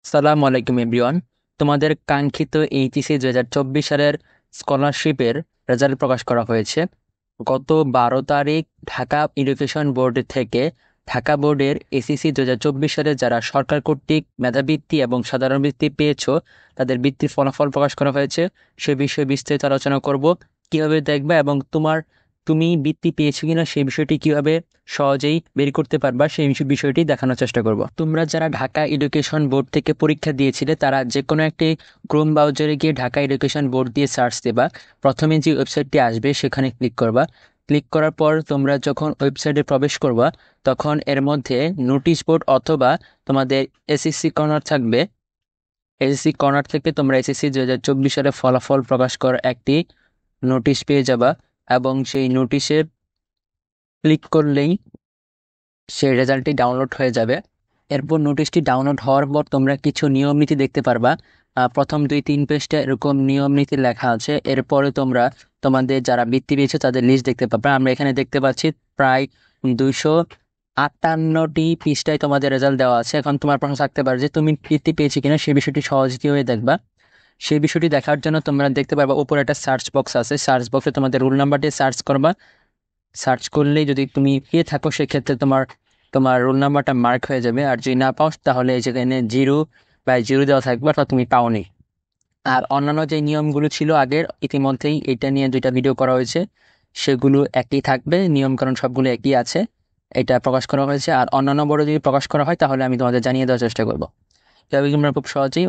সালাম আলাইকুম এভরিওয়ান। তোমাদের কাঙ্ক্ষিত এইচএসসি 2024 সালের স্কলারশিপের রেজাল্ট প্রকাশ করা হয়েছে। গত 12 তারিখ ঢাকা এডুকেশন বোর্ড থেকে ঢাকা বোর্ডের এসএসসি 2024 সালে যারা সরকার কর্তৃক মেধাবৃত্তি এবং সাধারণ বৃত্তি পেয়েছো তাদের বৃত্তির ফলাফল প্রকাশ করা হয়েছে। সে বিষয়ে বিস্তারিত আলোচনা করব, কিভাবে দেখবে এবং তুমি বৃত্তি পেয়েছো কিনা সেই বিষয়টি কিভাবে সহজেই বের করতে পারবা সেই বিষয়টি দেখানোর চেষ্টা করব। তোমরা যারা ঢাকা এডুকেশন বোর্ড থেকে পরীক্ষা দিয়েছিলে তারা যে কোনো একটি ক্রোম ব্রাউজারে গিয়ে ঢাকা এডুকেশন বোর্ড দিয়ে সার্চ দেবা। প্রথমে যে ওয়েবসাইটটি আসবে সেখানে ক্লিক করবা। ক্লিক করার পর তোমরা যখন ওয়েবসাইটে প্রবেশ করবা তখন এর মধ্যে নোটিশ বোর্ড অথবা তোমাদের এসএসসি কর্নার থাকবে। এসএসসি কর্নার থেকে তোমরা এসএসসি 2024 সালে ফলাফল প্রকাশ করার একটি নোটিশ পেয়ে যাবা এবং সেই নোটিশে ক্লিক করলেই সেই রেজাল্টটি ডাউনলোড হয়ে যাবে। এরপর নোটিশটি ডাউনলোড হওয়ার পর তোমরা কিছু নিয়ম নীতি দেখতে পারবা। প্রথম 2-3 পৃষ্ঠা এরকম নিয়ম নীতি লেখা আছে। এরপরে তোমরা তোমাদের যারা বৃত্তি পেয়েছে তাদের লিস্ট দেখতে পাবে। আমরা এখানে দেখতে পাচ্ছি প্রায় 258টি পৃষ্ঠায় তোমাদের রেজাল্ট দেওয়া আছে। এখন তোমার প্রশ্ন থাকতে পারে যে তুমি বৃত্তি পেয়েছি কিনা সেই বিষয়টি সহজ কিভাবে দেখবা। সেই বিষয়টি দেখার জন্য তোমরা দেখতে পারবা উপরে একটা সার্চ বক্স আছে। সার্চ বক্সে তোমাদের রোল নাম্বারটি সার্চ করবা। সার্চ করলেই যদি তুমি পেয়ে থাকো সেক্ষেত্রে তোমার তোমার রোল নাম্বারটা মার্ক হয়ে যাবে, আর যদি না পাও তাহলে যেখানে 0/0 দেওয়া থাকবে অর্থাৎ তুমি পাওনি। আর অন্যান্য যে নিয়মগুলো ছিল আগের, ইতিমধ্যেই এটা নিয়ে 2টা ভিডিও করা হয়েছে, সেগুলো একই থাকবে, নিয়মকানুন সবগুলো একই আছে। এটা প্রকাশ করা হয়েছে। আর অন্যান্য বড় যদি প্রকাশ করা হয় তাহলে আমি তোমাদের জানিয়ে দেওয়ার চেষ্টা করবো। তবে তোমরা খুব সহজেই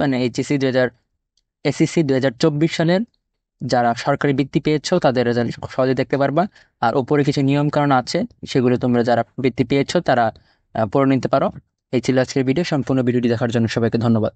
এসএসসি 2024 সালের যারা সরকারি বৃত্তি পেয়েছো তাদের রেজাল্ট সহজে দেখতে পারবা। আর উপরে কিছু নিয়ম কানুন আছে, সেগুলো তোমরা যারা বৃত্তি পেয়েছো তারা পড়ে নিতে পারো। এই ছিল আজকের ভিডিও। সম্পূর্ণ ভিডিওটি দেখার জন্য সবাইকে ধন্যবাদ।